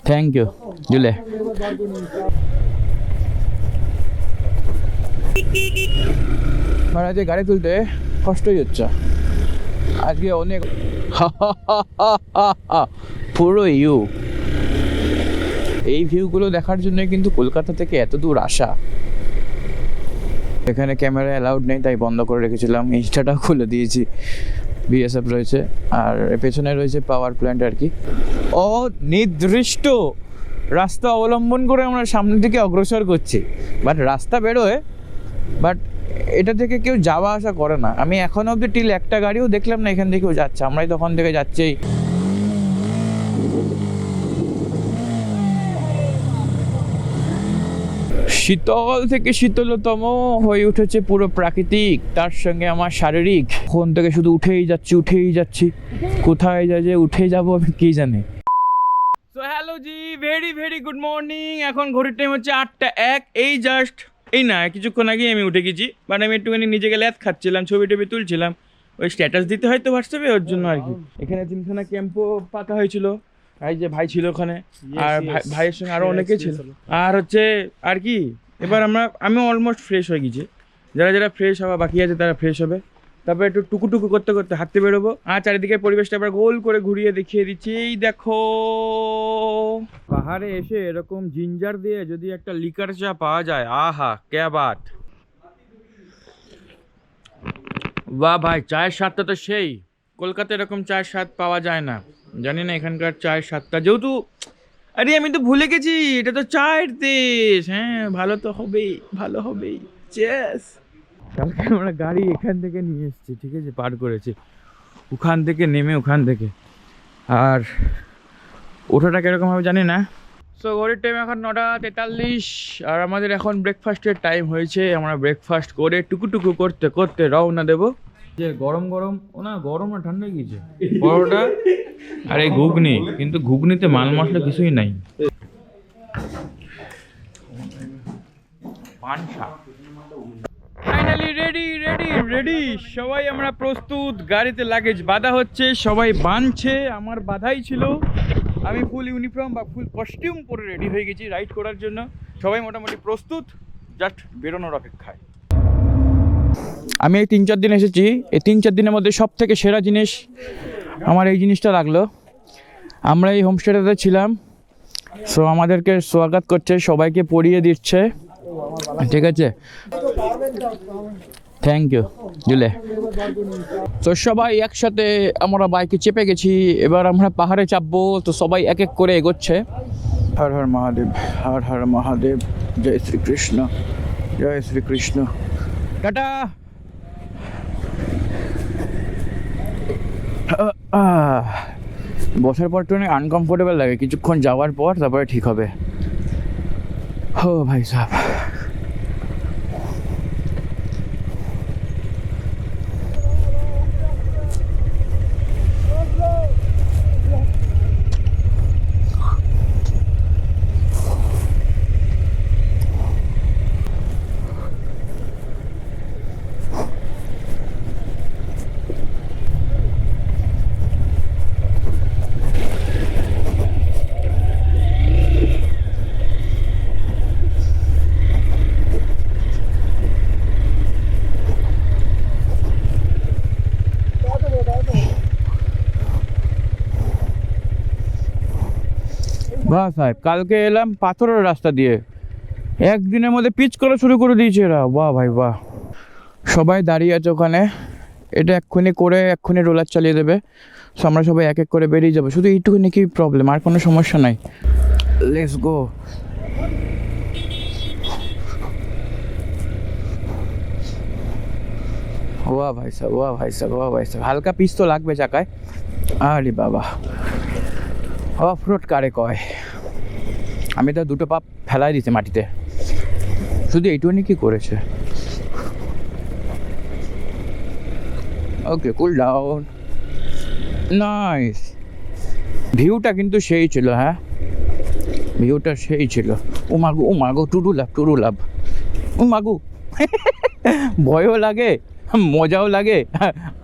Thank you জুলে। মহারাজে গাড়ি তুলতে কষ্টই হচ্ছে আজকে অনেক। পুরো ইউ এই ভিউগুলো দেখার জন্য কিন্তু কলকাতা থেকে এত দূর আসা। এখানে ক্যামেরা অ্যালাউড নেই তাই বন্ধ করে রেখেছিলাম, ইনস্টাটাও খুলে দিয়েছি। বিএসএফ রয়েছে আর পেছনে রয়েছে পাওয়ার প্ল্যান্ট আর কি। অনির্দিষ্ট রাস্তা অবলম্বন করে আমরা সামনের দিকে অগ্রসর করছি, বাট রাস্তা বেরোয়, বাট এটা থেকে কেউ যাওয়া আসা করে না। আমি এখনো অবধি টিল একটা গাড়িও দেখলাম না এখান থেকেও যাচ্ছে, আমরাই তখন থেকে যাচ্ছি। শীতল থেকে শীতলতম হয়ে উঠেছে পুরো প্রাকৃতিক, তার সঙ্গে আমার শারীরিক। ফোন থেকে শুধু উঠেই যাচ্ছি, কোথায় যায় যে উঠে যাবো আমি কি জানি। সো হ্যালো জি, ভেরি ভেরি গুড মর্নিং। এখন ঘড়ির টাইম হচ্ছে 8:01। এই জাস্ট কিছুক্ষণ আগেই আমি উঠে গেছি, বাট আমি একটুখানি নিজেকে ল্যাদ খাচ্ছিলাম, ছবি টবি তুলছিলাম, ওই স্ট্যাটাস দিতে হয়তো হোয়াটসঅ্যাপে, ওর জন্য আর কি। এখানে 3খানা ক্যাম্পও পাতা হয়েছিল, এই যে ভাই ছিল ওখানে, আর ভাইয়ের সঙ্গে আরো অনেকে ছিল। আর হচ্ছে আর কি, এবার আমি অলমোস্ট ফ্রেশ হয়ে গেছি। যারা ফ্রেশ হওয়া বাকি আছে তারা ফ্রেশ হবে, তারপর একটু টুকু করতে হাঁটতে বেরোবো। আর চারিদিকে পরিবেশটা আবার গোল করে ঘুরিয়ে দেখিয়ে দিচ্ছি। এই দেখো, পাহাড়ে এসে এরকম জিঞ্জার দিয়ে যদি একটা লিকার চা পাওয়া যায়, আহা ক্যা বাত। বাহ ভাই, চায়ের স্বাদটা তো সেই। কলকাতায় এরকম চায়ের স্বাদ পাওয়া যায় না, জানি না এখানকার চায়ের স্বাদটা, যেহেতু আরে আমি তো ভুলে গেছি এটা তো চায়ের দেশ। হ্যাঁ, ভালো তো হবেই, ভালো হবেই। চেস। কালকে আমরা গাড়ি এখান থেকে নিয়ে এসেছি, ঠিক আছে, পার করেছি ওখান থেকে নেমে, ওখান থেকে। আর ওঠাটা কিরকম হবে জানি না। সো ঘড়ির টাইম এখন 9:43, আর আমাদের এখন ব্রেকফাস্টের টাইম হয়েছে। আমরা ব্রেকফাস্ট করে টুকু করতে রওনা দেবো। যে গরম ও না, গরম না ঠান্ডা গিয়েছে পরোটা আর এই ঘুগনি, কিন্তু ঘুগনিতে মাল মশলা কিছুই নাই। ফাইনালি রেডি সবাই, আমরা প্রস্তুত। গাড়িতে লাগেজ বাঁধা হচ্ছে, সবাই বাঁধছে, আমার বাঁধাই ছিল। আমি ফুল ইউনিফর্ম বা ফুল কস্টিউম পরে রেডি হয়ে গেছি রাইড করার জন্য। সবাই মোটামুটি প্রস্তুত, জাস্ট বেরোনোর অপেক্ষায়। আমি এই 3-4 দিন এসেছি, এই 3-4 দিনের মধ্যে সব থেকে সেরা জিনিস আমার এই জিনিসটা লাগলো। আমরা এই হোমস্টেটাতে ছিলাম, সো আমাদেরকে স্বাগত করছে, সবাইকে পরিয়ে দিচ্ছে, ঠিক আছে। থ্যাংক ইউ জুলে। তো সবাই একসাথে আমরা বাইকে চেপে গেছি, এবার আমরা পাহাড়ে চাপবো। তো সবাই এক এক করে এগোচ্ছে। হর হর মহাদেব, হর হর মহাদেব, জয় শ্রীকৃষ্ণ, জয় শ্রীকৃষ্ণ। টাটা। বসার পর তো অনেক আনকমফোর্টেবল লাগে, কিছুক্ষণ যাওয়ার পর তারপরে ঠিক হবে। ও ভাই সাহেব, বাহ সাহেব, কালকে এলাম পাথরের রাস্তা দিয়ে, একদিনের মধ্যে পিচ করা শুরু করে দিয়েছে এরা। বাহ ভাই বাহ। সবাই দাঁড়িয়ে আছে ওখানে, এটা এক্ষুনি রোলার চালিয়ে দেবে। সো আমরা সবাই এক এক করে বেরিয়ে যাবো, শুধু এইটুকুনি কি প্রবলেম, আর কোনো সমস্যা নাই। Let's go. ওয়া ভাই সাহেব, হালকা পিচ তো লাগবে চাকায়। আরে বাবা, অফ রোড কারে কয়। আমি তো 2 পা ফেলাই দিতে মাটিতে, শুধু এইটুকুনি কি করেছে। ওকে, কুল ডাউন। নাইস। ভিউটা কিন্তু সেই ছিল, হ্যাঁ ভিউটা সেই ছিল। ও মাগো টুরু লাভ। ও মাগু, ভয়ও লাগে, মজাও লাগে,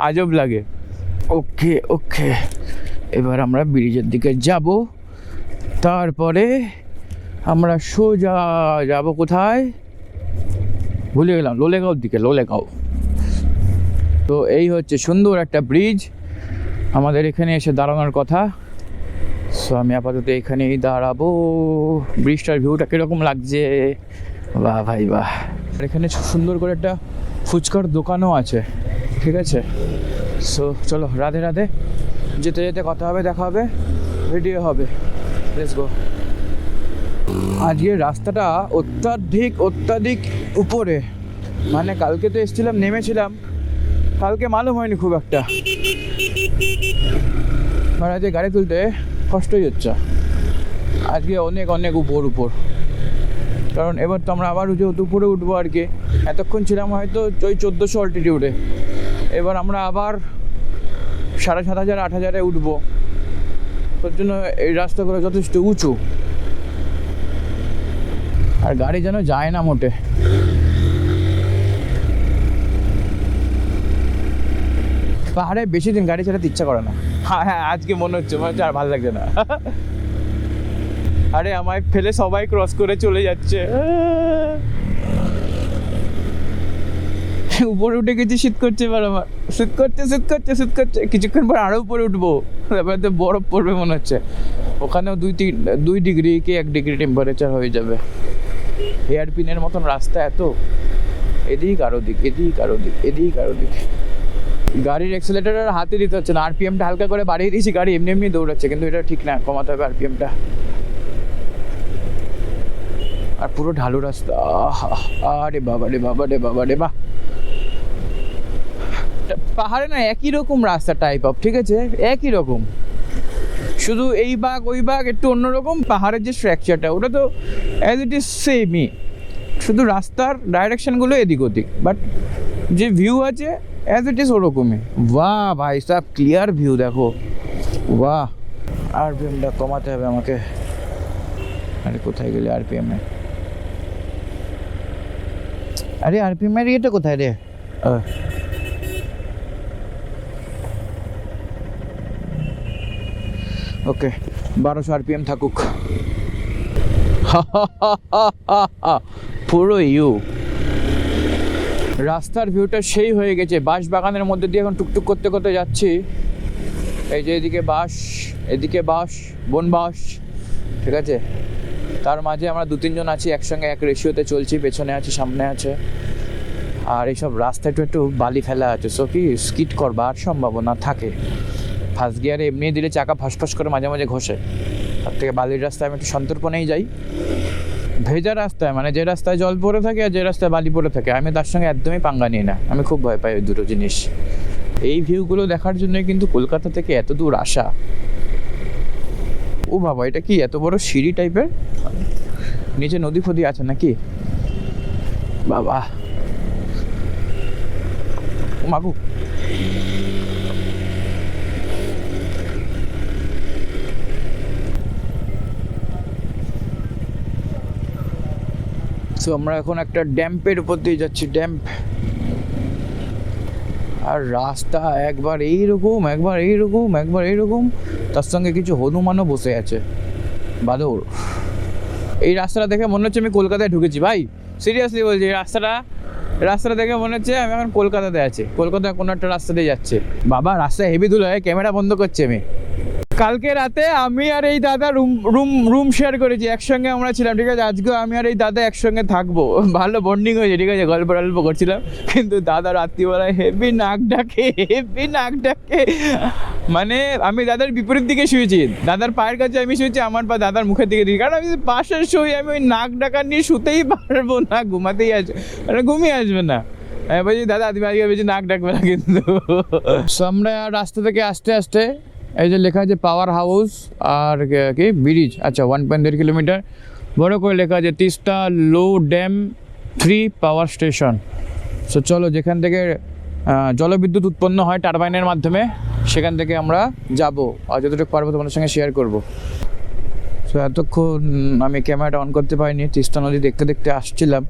আজব লাগে। ওকে এবার আমরা ব্রিজের দিকে যাব, তারপরে আমরা সোজা যাব কোথায় ভুলে গেলাম, লোলেগাঁওর দিকে, লোলেগাঁও। তো এই হচ্ছে সুন্দর একটা ব্রিজ, আমাদের এখানে এসে দাঁড়ানোর কথা। সো আমি আপাতত এখানেই দাঁড়াবো। ব্রিজটার ভিউটা কীরকম লাগছে, বাহ ভাই বাহ। এখানে সুন্দর করে একটা ফুচকার দোকানও আছে, ঠিক আছে। সো চলো, রাধে রাধে, যেতে যেতে কথা হবে, দেখা হবে, ভিডিও হবে, লেটস গো। আজকে রাস্তাটা অত্যাধিক উপরে, মানে কালকে তো এসেছিলাম, নেমেছিলাম, কালকে মালুম হয়নি খুব একটা, আর আজকে গাড়ি তুলতে কষ্টই হচ্ছে। আজকে অনেক উপর, কারণ এবার তো আমরা আবার যেহেতু উপরে উঠবো আর কি। এতক্ষণ ছিলাম হয়তো ওই 1400 অল্টিটিউডে, এবার আমরা আবার 7500 8000-এ উঠবো। তার জন্য এই রাস্তাগুলো যথেষ্ট উঁচু, আর গাড়ি যেন যায় না মোটে। পাহাড়ে বেশি দিন গাড়ি চালাতে ইচ্ছা করে না। হ্যাঁ, আজকে মনে হচ্ছে আর ভালো লাগছে না। আরে আমায় ফেলে সবাই ক্রস করে চলে যাচ্ছে। উপরে উঠে গেছি, শীত করছে, এবার আমার শীত করছে। কিছুক্ষণ পর আরো উপরে উঠবো, তারপরে তো বরফ পড়বে মনে হচ্ছে। ওখানেও 2 ডিগ্রি কি 1 ডিগ্রি টেম্পারেচার হয়ে যাবে। হেয়ারপিনের মতন রাস্তা, এত এদিক আর ওদিক। গাড়ির অ্যাক্সিলারেটর আর হাতে দিতে হচ্ছে না, আরপিএমটা হালকা করে বাড়িয়ে দিয়েছি, গাড়ি এমনি দৌড়াচ্ছে, কিন্তু এটা ঠিক না, কমাতে হবে আরপিএমটা। আর পুরো ঢালু রাস্তা, আরে বাবা রে বাহ। পাহাড়ে না একই রকম রাস্তা টাইপ অফ, ঠিক আছে, একই রকম, শুধু এই বাগ ওই বাগ একটু অন্যরকম। পাহাড়ের যে স্ট্রাকচারটা ওটা তো অ্যাজ ইট ইজ সেমই, শুধু রাস্তার ডাইরেকশনগুলো এদিক ওদিক, বাট যে ভিউ আছে অ্যাজ ইট ইজ ওরকমই। বাহ ভাই সাব, ক্লিয়ার ভিউ দেখো, বাহ। আরপিএমটা কমাতে হবে আমাকে। আরে কোথায় গেলে আরপিএমে? আরে আরপিএমের ইয়েটা কোথায় রে? ওকে, 1200 আরপিএম থাকুক। পুরো রাস্তার ভিউটা সেই হয়ে গেছে। বাঁশ বাগানের মধ্যে দিয়ে এখন টুকটুক করতে যাচ্ছি। এই যে এদিকে বাঁশ, বন বাঁশ, ঠিক আছে। তার মাঝে আমরা 2-3 জন আছি একসঙ্গে, এক রেশিওতে চলছি, পেছনে আছে, সামনে আছে। আর এইসব রাস্তায় একটু বালি ফেলা আছে, সো কি স্কিড করবার সম্ভাবনা থাকে। ফার্স্ট গিয়ারে এমনি দিলে চাকা ফসফস করে মাঝে মাঝে ঘষে, তার থেকে বালির রাস্তায় আমি একটু সন্তর্পণেই যাই। ভেজা রাস্তায়, মানে যে রাস্তায় জল পড়ে থাকে আর যে রাস্তায় বালি পড়ে থাকে, আমি তার সঙ্গে একদমই পাঙ্গা নিই না, আমি খুব ভয় পাই ওই দুটো জিনিস। এই ভিউগুলো দেখার জন্যই কিন্তু কলকাতা থেকে এত দূর আসা। ও বাবা, এটা কি এত বড় সিঁড়ি টাইপের? নিচে নদী ফদি আছে নাকি? বাবা মাগু। সো আমরা এখন একটা ড্যাম্পের উপর দিয়ে যাচ্ছি, ড্যাম্প। আর রাস্তা একবার এইরকম, তার সঙ্গে কিছু হনুমানও বসে আছে, বাদর। এই রাস্তাটা দেখে মনে হচ্ছে আমি কলকাতায় ঢুকেছি ভাই, সিরিয়াসলি বলছি। এই রাস্তাটা দেখে মনে হচ্ছে আমি এখন কলকাতাতে আছি, কলকাতায় কোনো একটা রাস্তা দিয়ে যাচ্ছে। বাবা রাস্তায় হেভি ধুলো, ক্যামেরা বন্ধ করছি আমি। কালকে রাতে আমি আর এই দাদা রুম শেয়ার করেছি, একসঙ্গে আমরা ছিলাম, ঠিক আছে। আজকেও আমি আর এই দাদা একসঙ্গে থাকবো, ভালো বন্ডিং হয়েছে, ঠিক আছে। গল্প করছিলাম, কিন্তু দাদা রাত্রিবেলায় হেভি নাক ডাকে। মানে আমি দাদার বিপরীত দিকে শুয়েছি, দাদার পায়ের কাছে আমি শুয়েছি, আমার পা দাদার মুখের দিকে দিই, কারণ আমি পাশে শুই, আমি ওই নাক ডাকা নিয়ে শুতেই পারবো না, ঘুমাতেই আসবে, মানে ঘুমিয়ে আসবে না। আমি বলছি দাদা আজকে বেশি নাক ডাকবে না কিন্তু। আমরা রাস্তা থেকে আস্তে এই যে লেখা আছে পাওয়ার হাউস আর কি ব্রিজ, আচ্ছা 1.5 কিলোমিটার বড় করে লেখা আছে Teesta low dam 3 power station. So চলো, যেখান থেকে জলবিদ্যুৎ উৎপন্ন হয় টারবাইনের মাধ্যমে, সেখান থেকে আমরা যাব, আর যতটুকু পারবো তোমাদের সঙ্গে শেয়ার করব। সো এতক্ষণ আমি ক্যামেরাটা অন করতে পারিনি, তিস্তা নদী দেখতে আসছিলাম,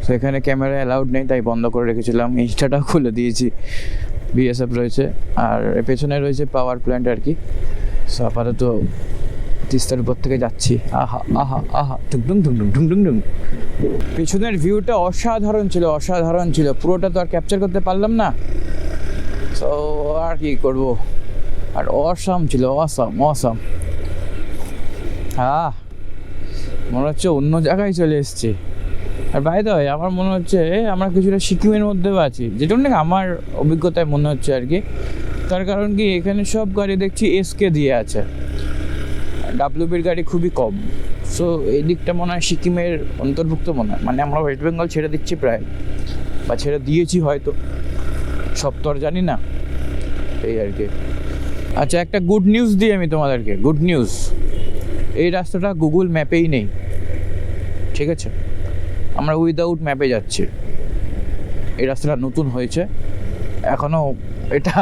তো এখানে ক্যামেরা অ্যালাউড নেই, তাই বন্ধ করে রেখেছিলাম। ইনস্টাটাও খুলে দিয়েছি, বিএসএফ রয়েছে, আর পেছনে রয়েছে পাওয়ার প্ল্যান্ট আর কি। সো আপাতত তিস্তার উপর থেকে যাচ্ছি। আহা আহা আহা, ঢুকডুং ঢুকডুং ঢুকডুং ঢুং। পেছনের ভিউটা অসাধারণ ছিল, অসাধারণ ছিল। পুরোটা তো আর ক্যাপচার করতে পারলাম না, তো আর কি করব। আর অসাম ছিল, অসাম অসাম। হ্যাঁ, মনে হচ্ছে অন্য জায়গায় চলে এসেছি। আর বাই দ্য ওয়ে, আমার মনে হচ্ছে আমরা কিছুটা সিকিমের মধ্যেও আছি, যেটা নাকি আমার অভিজ্ঞতায় মনে হচ্ছে আর কি। তার কারণ কি, এখানে সব গাড়ি দেখছি এসকে দিয়ে আছে, ডাব্লিউবির গাড়ি খুবই কম। সো এই দিকটা মনে হয় সিকিমের অন্তর্ভুক্ত মনে হয়। মানে আমরা ওয়েস্ট বেঙ্গল ছেড়ে দিচ্ছি প্রায়, বা ছেড়ে দিয়েছি হয়তো, সব তো আর জানি না, এই আর কি। আচ্ছা, একটা গুড নিউজ দিই আমি তোমাদেরকে, গুড নিউজ। এই রাস্তাটা গুগল ম্যাপেই নেই, ঠিক আছে? আমরা উইদাউট ম্যাপে যাচ্ছি। এই রাস্তাটা নতুন হয়েছে, এখনও এটা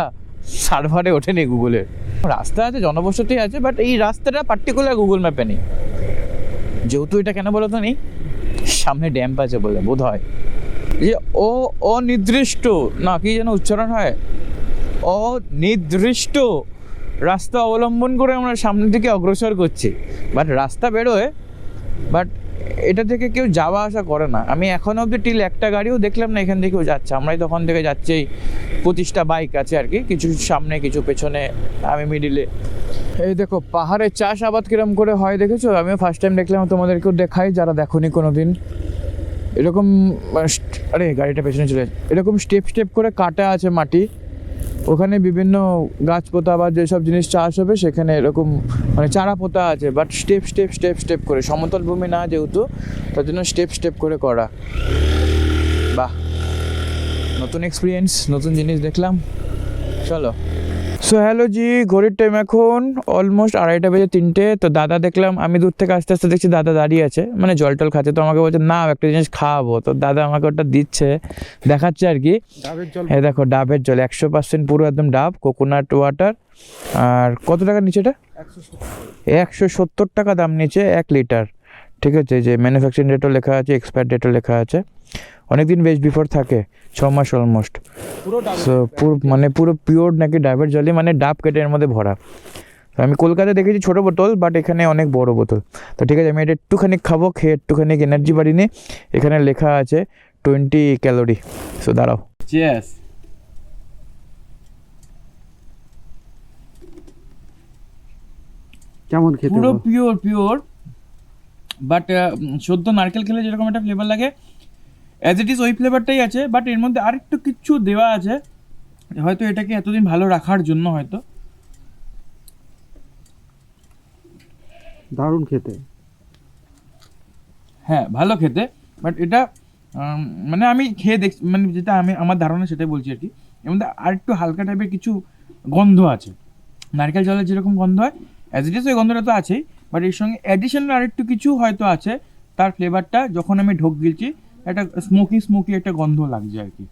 সার্ভারে ওঠেনি গুগলের। রাস্তা আছে, জনবসতি আছে, বাট এই রাস্তাটা পার্টিকুলার গুগল ম্যাপে নেই। যেহেতু এটা কেন বলো তো নেই, সামনে ড্যাম্প আছে বলে বোধ হয়। যে অনির্দিষ্ট না কি যেন উচ্চারণ হয়, অনির্দিষ্ট রাস্তা অবলম্বন করে আমরা সামনের দিকে অগ্রসর করছি। বাট রাস্তা বেরোয়, বাট এটা থেকে কেউ যাওয়া আসা করে না। আমি এখনও অবধি টিল একটা গাড়িও দেখলাম না এখান থেকেও যাচ্ছে। আমরাই তখন থেকে যাচ্ছি, 25টা বাইক আছে আর কি, কিছু সামনে কিছু পেছনে, আমি মিডিলে। এই দেখো পাহাড়ে চাষ আবাদ কিরম করে হয় দেখেছো? আমিও ফার্স্ট টাইম দেখলাম, তোমাদেরকেও দেখাই যারা দেখোনি কোনো দিন। এরকম, আরে গাড়িটা পেছনে চলে যাচ্ছে, এরকম স্টেপ স্টেপ করে কাটা আছে মাটি, ওখানে বিভিন্ন গাছ পোতা বা যেসব জিনিস চাষ হবে সেখানে এরকম মানে চারা পোতা আছে, but step step step step করে, সমতল ভূমি না যেহেতু, তার জন্য স্টেপ স্টেপ করে করা। বাহ, নতুন এক্সপিরিয়েন্স, নতুন জিনিস দেখলাম। চলো। সো হ্যালো জি, ঘড়ির টাইম এখন অলমোস্ট 2:30 বেজে 3টে। তো দাদা দেখলাম, আমি দূর থেকে আস্তে আস্তে দেখছি দাদা দাঁড়িয়ে আছে, মানে জল টল খাচ্ছে। তো আমাকে বলছে না একটা জিনিস খাওয়াবো, তো দাদা আমাকে ওটা দিচ্ছে, দেখাচ্ছে আর কি। হ্যাঁ দেখো, ডাবের জল 100% পুরো একদম ডাব, কোকোনাট ওয়াটার। আর কত টাকা নিচে এটা? 170 টাকা দাম নিচে 1 লিটার, ঠিক আছে? যে ম্যানুফ্যাকচারিং ডেটও লেখা আছে, এক্সপায়ার ডেটও লেখা আছে। অনেকদিন বেস্ট বিফোর থাকে, 6 মাস অলমোস্ট। সো পুরো পিওর নাকি ডাবের জলই, মানে ডাব কেটে এর মধ্যে ভরা। আমি কলকাতায় দেখেছি ছোটো বোতল, বাট এখানে অনেক বড় বোতল। তো ঠিক আছে, আমি এটা একটুখানি খাবো, খেয়ে একটুখানি এনার্জি বাড়ি নিই। এখানে লেখা আছে 20 ক্যালোরি। সো দাঁড়াও, চিয়ার্স। কেমন খেতে? পুরো পিওর, বাট সদ্য নারকেল খেলে যেরকম একটা ফ্লেভার লাগে, অ্যাজ ইট ইজ ওই ফ্লেভারটাই আছে, বাট এর মধ্যে আরেকটু কিছু দেওয়া আছে, হয়তো এটাকে এতদিন ভালো রাখার জন্য হয়তো। দারুণ খেতে। হ্যাঁ, ভালো খেতে, বাট এটা মানে আমি খেয়ে দেখছি, মানে যেটা আমার ধারণা সেটাই বলছি আর কি। এর মধ্যে আরেকটু হালকা টাইপের কিছু গন্ধ আছে, নারকেল জলের যেরকম গন্ধ হয়, অ্যাজ ইট ইজ ওই গন্ধটা তো আছেই, বাট এর সঙ্গে অ্যাডিশনাল আরেকটু কিছু হয়তো আছে। তার ফ্লেভারটা যখন আমি ঢোক গিলছি, একটা স্মোকি একটা গন্ধ লাগছে আর কি।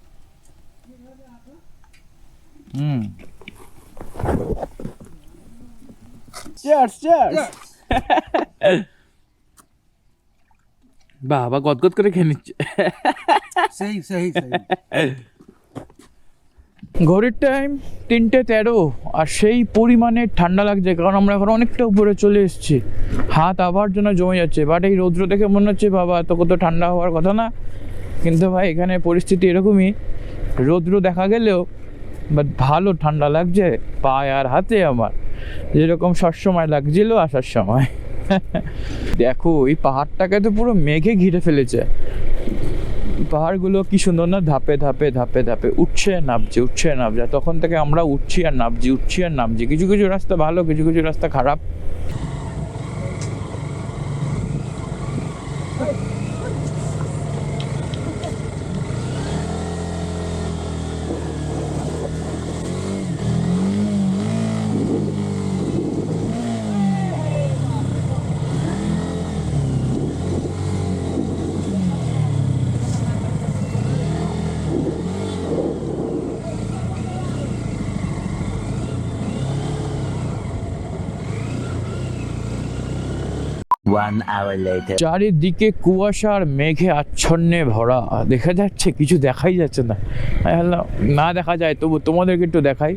চিয়ার্স। বাবা গদগদ করে খেয়ে নিচ্ছে। সেই সেই সেই। ঘড়ির টাইম 3:13, আর সেই পরিমাণে ঠান্ডা লাগছে, কারণ আমরা এখন অনেকটা উপরে চলে এসেছি। হাত আবার জন্য জমে যাচ্ছে, বাট এই রৌদ্র দেখে মনে হচ্ছে বাবা তো কত ঠান্ডা হওয়ার কথা না। কিন্তু ভাই এখানে পরিস্থিতি এরকমই, রৌদ্র দেখা গেলেও বাট ভালো ঠান্ডা লাগছে পায়ে আর হাতে আমার, যেরকম সবসময় লাগছিল আসার সময়। দেখো এই পাহাড়টাকে তো পুরো মেঘে ঘিরে ফেলেছে। পাহাড়গুলো কি সুন্দর না, ধাপে ধাপে ধাপে ধাপে উঠছে নামছে, উঠছে নামছে। তখন থেকে আমরা উঠছি আর নামছি, উঠছি আর নামছি। কিছু কিছু রাস্তা ভালো, কিছু কিছু রাস্তা খারাপ। 1 hour later. চারিদিকে কুয়াশা আর মেঘে আচ্ছন্নে ভরা, দেখা যাচ্ছে কিছু দেখাই যাচ্ছে না। আমি ভাবলাম না দেখা যায় তবু তোমাদেরকে একটু দেখাই।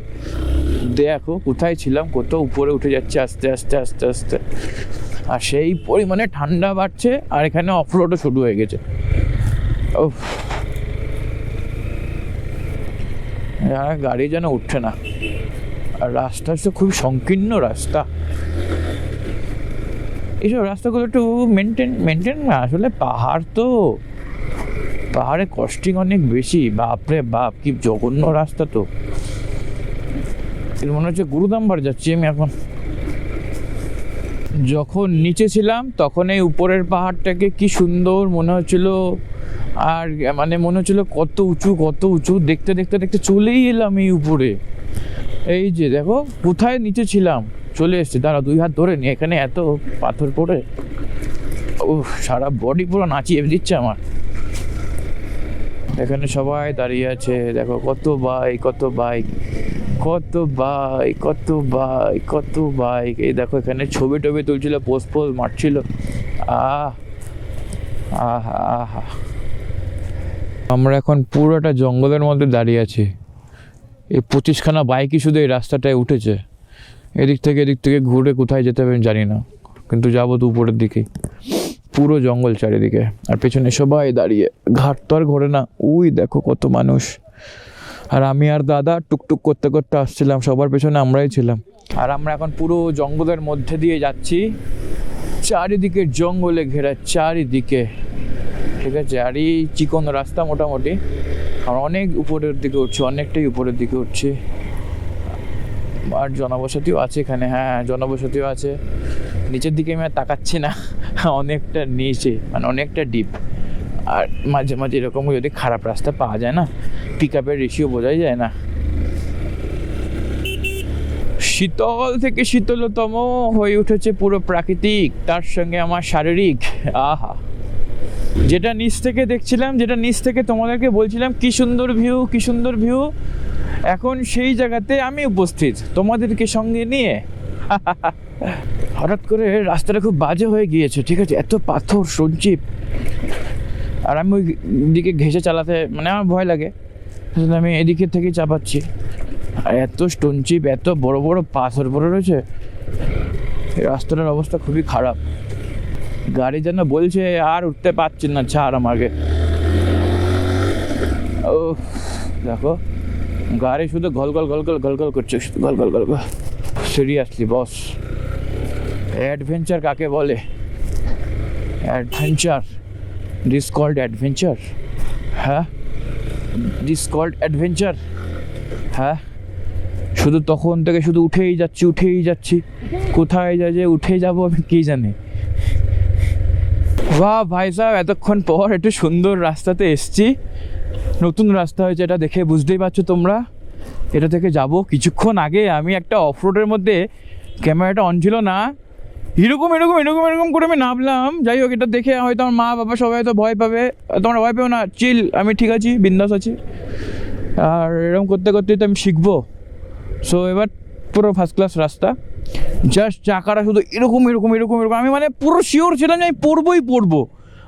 দেখো কোথায় ছিলাম, কত উপরে উঠে যাচ্ছে আস্তে আস্তে আস্তে আস্তে, আর সেই পরিমাণে ঠান্ডা বাড়ছে, আর এখানে অফরোডও শুরু হয়ে গেছে। উফ, গাড়ি যেন উঠছে না, আর রাস্তা তো খুব সংকীর্ণ রাস্তা। এইসব রাস্তাগুলো একটু মেনটেন না, আসলে পাহাড় তো, পাহাড়ে কস্টিং অনেক বেশি, বাপরে বাপ কি জঘন্য রাস্তা। তো মনে হচ্ছে গুরুদাম্বার যাচ্ছি আমি এখন। যখন নিচে ছিলাম তখন এই উপরের পাহাড়টাকে কি সুন্দর মনে হচ্ছিল, আর মানে মনে হচ্ছিল কত উঁচু কত উঁচু, দেখতে দেখতে দেখতে চলেই এলাম এই উপরে। এই যে দেখো কোথায় নিচে ছিলাম, চলে এসছে। দাঁড়া 2 হাত ধরে নি, এখানে এত পাথর পড়ে ও সারা বডি পুরো নাচিয়ে দিচ্ছে আমার। এখানে সবাই দাঁড়িয়ে আছে, দেখো কত বাইক কত বাইক কত বাইক কত বাইক কত বাইক। এই দেখো এখানে ছবি টবি তুলছিল, পোস্ট মারছিল। আহা, আমরা এখন পুরোটা জঙ্গলের মধ্যে দাঁড়িয়ে আছি। এই 25খানা বাইকই শুধু এই রাস্তাটায় উঠেছে। এদিক থেকে ঘুরে কোথায় যেতে হবে আমি জানি না, কিন্তু যাবো তো উপরের দিকেই। পুরো জঙ্গল চারিদিকে, আর পেছনে সবাই দাঁড়িয়ে। ঘাট তো আর ঘোরে না, ওই দেখো কত মানুষ। আর আমি আর দাদা টুকটুক করতে করতে আসছিলাম, সবার পেছনে আমরাই ছিলাম। আর আমরা এখন পুরো জঙ্গলের মধ্যে দিয়ে যাচ্ছি, চারিদিকে জঙ্গলে ঘেরা চারিদিকে, ঠিক আছে। আর এই চিকন রাস্তা মোটামুটি, আমরা অনেক উপরের দিকে উঠছি, অনেকটাই উপরের দিকে উঠছি। আর জনবসতিও আছে এখানে, হ্যাঁ জনবসতিও আছে। নিচের দিকে আমি আর তাকাচ্ছি না, অনেকটা নিচে, মানে অনেকটা ডিপ। আর মাঝে মাঝে এরকম যদি খারাপ রাস্তা পাওয়া যায় না, পিক আপের রেশিও বোঝাই যায় না। শীতল থেকে শীতলতম হয়ে উঠেছে পুরো প্রাকৃতিক, তার সঙ্গে আমার শারীরিক। আহা, যেটা নিচ থেকে দেখছিলাম, যেটা নিচ থেকে তোমাদেরকে বলছিলাম কি সুন্দর ভিউ কি সুন্দর ভিউ, এখন সেই জায়গাতে আমি উপস্থিত তোমাদেরকে সঙ্গে নিয়ে। হঠাৎ করে রাস্তাটা খুব বাজে হয়ে গিয়েছে, ঠিক আছে, এত পাথর সঞ্চিপ। আর আমি ওই দিকে ঘেঁষে চালাতে মানে আমার ভয় লাগে, আমি এদিকে থেকে চাপাচ্ছি। আর এত স্টোনচিপ, এত বড় বড় পাথর পড়ে রয়েছে, এই রাস্তাটার অবস্থা খুবই খারাপ। গাড়ি যেন বলছে আর উঠতে পারছি না, ছাড় আমাকে। ও দেখো গাড়ি শুধু গলগল করছে, শুধু গলগল। সিরিয়াসলি বস, অ্যাডভেঞ্চার কাকে বলে? Adventure, this called adventure. হ্যাঁ, দিস কল্ড অ্যাডভেঞ্চার। হ্যাঁ, শুধু তখন থেকে শুধু উঠেই যাচ্ছি, কোথায় যে উঠে যাবো আমি কি জানি। বাহ ভাই সাহেব, এতক্ষণ পর একটু সুন্দর রাস্তাতে এসছি। নতুন রাস্তা হয়েছে, এটা দেখে বুঝতেই পারছো তোমরা। এটা থেকে যাব। কিছুক্ষণ আগে আমি একটা অফরোডের মধ্যে, ক্যামেরাটা অন ছিল না, এরকম করে আমি নামলাম। যাই হোক, এটা দেখে হয়তো আমার মা বাবা সবাই হয়তো ভয় পাবে, তোমরা ভয় পেও না, চিল, আমি ঠিক আছি, বিন্দাস আছি। আর এরকম করতে করতেই তো আমি শিখবো। সো এবার পুরো ফার্স্ট ক্লাস রাস্তা, জাস্ট চাকাটা শুধু এরকম। আমি মানে পুরো শিওর ছিলাম যে আমি পড়বো,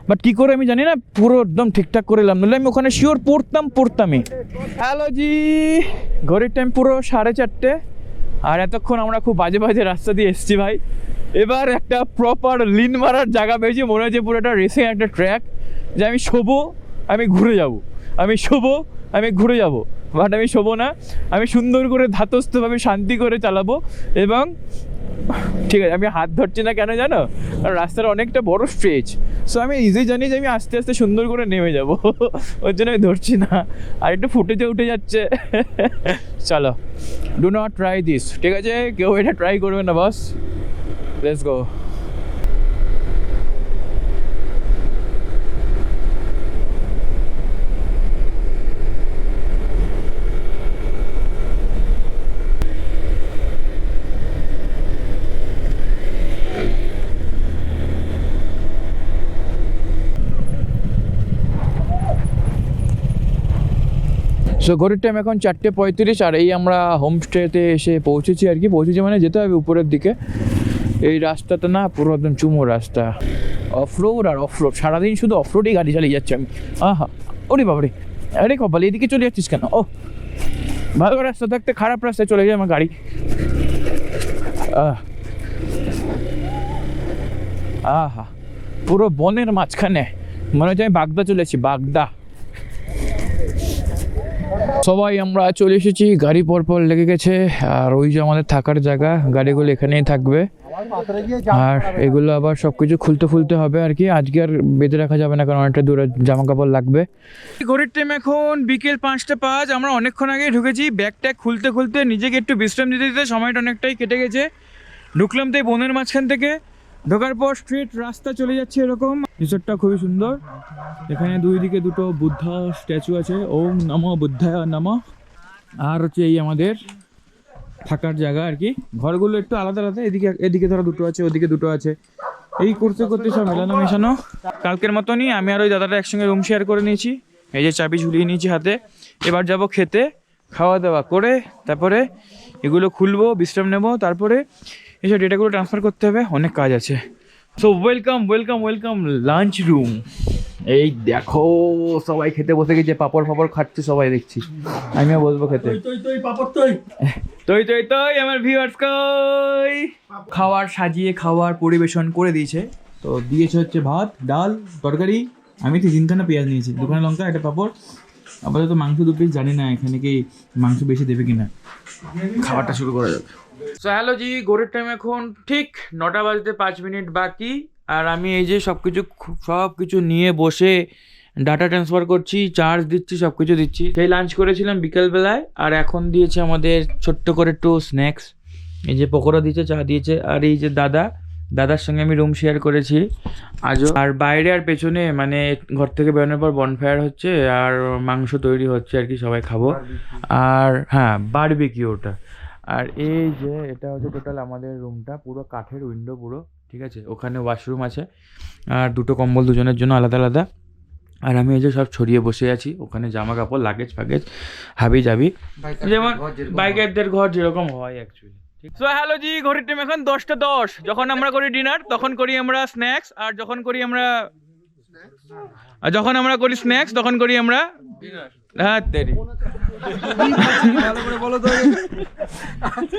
বাট কী করে আমি জানি না, পুরো একদম ঠিকঠাক করে এলাম, নাহলে আমি ওখানে শিওর পড়তামই। হ্যালো জি, ঘড়ির টাইম পুরো 4:30, আর এতক্ষণ আমরা খুব বাজে রাস্তা দিয়ে এসেছি ভাই। এবার একটা প্রপার লিন মারার জায়গা পেয়েছি, মনে হচ্ছে পুরো একটা রেসিং একটা ট্র্যাক, যে আমি শোবো, আমি ঘুরে যাব, বাট আমি শোবো না, আমি সুন্দর করে ধাতস্থভাবে শান্তি করে চালাবো। এবং ঠিক আছে, আমি হাত ধরছি না কেন জানো, কারণ রাস্তার অনেকটা বড় স্ট্রেচ। সো আমি ইজি জানি যে আমি আস্তে আস্তে সুন্দর করে নেমে যাব, ওর জন্য আমি ধরছি না। আর একটু ফুটেজে উঠে যাচ্ছে। চলো, ডু নট ট্রাই দিস, ঠিক আছে, কেউ এটা ট্রাই করবে না বস। Let's go. সো ঘড়ির টাইম এখন 4:35, আর এই আমরা হোমস্টেতে এসে পৌঁছেছি মানে যেতে হবে উপরের দিকে। এই রাস্তাটা না পুরো একদম চুমো রাস্তা, অফরোড আর অফরোড, সারাদিন শুধু অফরোডেই গাড়ি চালিয়ে যাচ্ছে আমি। আহা, ওরে বাবারে, আরে কপাল এদিকে চলে যাচ্ছিস কেন? ও ভালো রাস্তা থাকতে খারাপ রাস্তায় চলে যায় আমার গাড়ি। আহা, পুরো বনের মাঝখানে, মনে হচ্ছে আমি বাগদা চলেছি, বাগদা। সবাই আমরা চলে এসেছি, গাড়ি পরপর লেগে গেছে। আর ওই যে আমাদের থাকার জায়গা, গাড়িগুলো এখানেই থাকবে। আর এগুলো আবার সব কিছু খুলতে হবে আর কি। আজকে আর বেঁধে রাখা যাবে না, কারণ অনেকটা দূরে জামা কাপড় লাগবে। ঘড়ির টাইম এখন বিকেল 5টা 5। আমরা অনেকক্ষণ আগে ঢুকেছি। ব্যাগ ট্যাগ খুলতে নিজেকে একটু বিশ্রাম দিতে সময়টা অনেকটাই কেটে গেছে। ঢুকলাম তো এই বনের মাঝখান থেকে, ঢোকার পর স্ট্রেট রাস্তা চলে যাচ্ছে এরকম। রিসোর্টটা খুবই সুন্দর। এখানে দুই দিকে দুটো বুদ্ধা স্ট্যাচু আছে, ওম নমঃ বুদ্ধায় নমঃ। আর হচ্ছে এই আমাদের থাকার জায়গা আর কি। ঘরগুলো একটু আলাদা আলাদা, এদিকে ধরো দুটো আছে, ওদিকে দুটো আছে। এই করতে সব মেলানো মেশানো। কালকের মতনই আমি আর ওই দাদাটা একসঙ্গে রুম শেয়ার করে নিয়েছি। এই যে চাবি ঝুলিয়ে নিয়েছি হাতে। এবার যাব খেতে, খাওয়া দাওয়া করে তারপরে এগুলো খুলবো, বিশ্রাম নেব, তারপরে এইসব ডেটাগুলো ট্রান্সফার করতে হবে, অনেক কাজ আছে। So welcome lunch room. এই দেখো সবাই খেতে বসে গেছে, পাপড় খাচ্ছে সবাই দেখছি। আমিও বসবো খেতে। তই আমার ভিউয়ার্স কই। খাওয়ার পরিবেশন করে দিয়েছে। তো দিয়েছে হচ্ছে ভাত, ডাল, তরকারি। আমি 3খানা পেঁয়াজ নিয়েছি, 2খানা লঙ্কা, একটা পাপড়। আপাতত মাংস 2 পিস, জানি না এখানে কি মাংস বেশি দেবে কিনা। খাবারটা শুরু করা যাবে। সো হ্যালো জি, ঘড়ির টাইম এখন ঠিক 9টা বাজতে 5 মিনিট বাকি। আর আমি এই যে সব কিছু নিয়ে বসে ডাটা ট্রান্সফার করছি, চার্জ দিচ্ছি, সব কিছু দিচ্ছি। সেই লাঞ্চ করেছিলাম বিকেলবেলায়, আর এখন দিয়েছে আমাদের ছোট্ট করে একটু স্ন্যাক্স। এই যে পকোড়া দিয়েছে, চা দিয়েছে। আর এই যে দাদার সঙ্গে আমি রুম শেয়ার করেছি আজও। আর বাইরে আর পেছনে মানে ঘর থেকে বেরোনোর পর বনফায়ার হচ্ছে আর মাংস তৈরি হচ্ছে আর কি, সবাই খাবো। আর হ্যাঁ, বারবিকিউ ওটা। আর এই যে এটা হচ্ছে টোটাল আমাদের রুমটা, পুরো কাঠের উইন্ডো পুরো, ঠিক আছে। ওখানে ওয়াশরুম আছে আর 2টো কম্বল দুজনের জন্য আলাদা আলাদা। আর আমি এই যে সব ছড়িয়ে বসে আছি, ওখানে জামা কাপড়, লাগেজ ফাগেজ, হাবি যাবি, যেমন বাইকারদের ঘর যেরকম হয় অ্যাকচুয়ালি। সো হ্যালো জি, ঘড়ির টাইম এখন 10টা 10। যখন আমরা করি ডিনার তখন করি আমরা স্ন্যাক্স, আর যখন আমরা করি স্ন্যাক্স তখন করি আমরা হ্যাঁ তেরি। ভালো করে বলো তো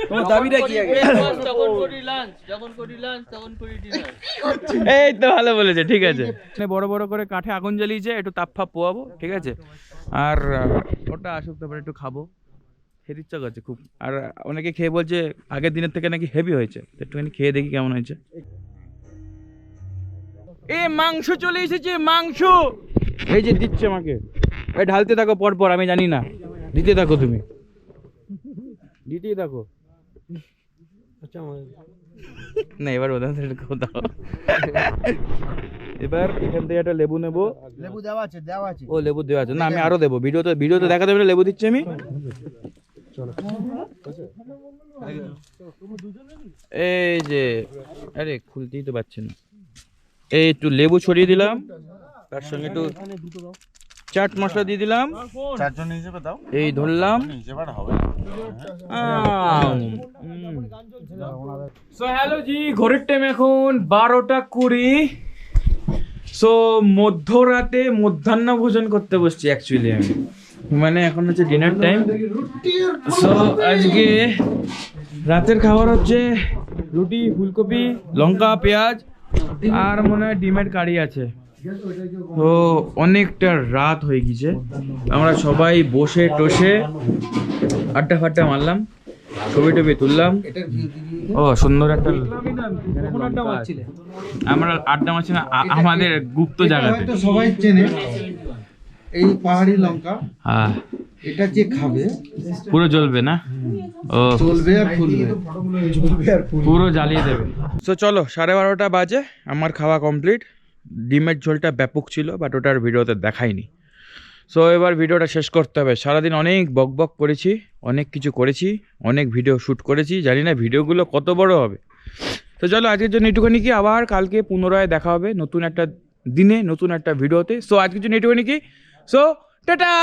তোমার দাবিটা কি আগে? যখন করি লাঞ্চ তখন করি ডিনার। এই তো ভালো বলেছে, ঠিক আছে। বড় করে কাঠে আগুন জ্বালিয়েছে, একটু তাপ ফাপ পোয়াবো, ঠিক আছে। আর ওটা আসুক, তারপরে একটু খাবো, খেতে ইচ্ছা করছে খুব। আর অনেকে খেয়ে বলছে আগের দিনের থেকে নাকি হেভি হয়েছে, একটুখানি খেয়ে দেখি কেমন হয়েছে। মাংস চলে এসেছে, মাংস এই যে দিচ্ছে আমাকে। এই ঢালতে থাকো পরপর, আমি জানি না, দিতে থাকো, তুমি দিতেই থাকো। না এবার দাও। এবার এখান থেকে একটা লেবু নেবো। লেবু দেওয়া আছে। ও লেবু দেওয়া আছে না, আমি আরো দেবো। ভিডিওতে দেখা দেবে, লেবু দিচ্ছি আমি। এই যে আরে খুলতেই তো পারছি না। এই একটু লেবু ছড়িয়ে দিলাম, তার সঙ্গে একটু চাট মশলা দিয়ে দিলাম। 4 জন হিসেবে দাও। এই ধরলাম। সো হ্যালো জি, ঘড়ির টাইম এখন 12টা 20। সো মধ্যরাতে মধ্যাহ্ন ভোজন করতে বসছি অ্যাকচুয়ালি আমি, মানে এখন হচ্ছে ডিনার টাইম। সো আজকে রাতের খাবার হচ্ছে রুটি, ফুলকপি, লঙ্কা, পেঁয়াজ, আর মনে হয় ডিমের কারি আছে। তো অনেকটা রাত হয়ে গেছে, আমরা সবাই বসে টসে আড্ডা ফাড্ডা মারলাম, ছবি টবি তুললাম। ও সুন্দর একটা আমরা আড্ডা মারছি না আমাদের গুপ্ত জায়গাতে। সবাই চেনে এই পাহাড়ি লঙ্কা। হ্যাঁ, এটা যে খাবে পুরো জ্বলবে না? ও চলবে আর ফুলবে, পুরো জ্বালিয়ে দেবে। তো চলো, 12:30 বাজে, আমার খাওয়া কমপ্লিট। ডিমের ঝোলটা ব্যাপক ছিল, বাট ওটার ভিডিওতে দেখাইনি। সো এবার ভিডিওটা শেষ করতে হবে। সারাদিন অনেক বকবক করেছি, অনেক কিছু করেছি, অনেক ভিডিও শ্যুট করেছি, জানি না ভিডিওগুলো কত বড় হবে। তো চলো আজকের জন্য একটুখানি কি, আবার কালকে পুনরায় দেখা হবে নতুন একটা দিনে, নতুন একটা ভিডিওতে। সো আজকের জন্য একটুখানি কি, সো টাটা।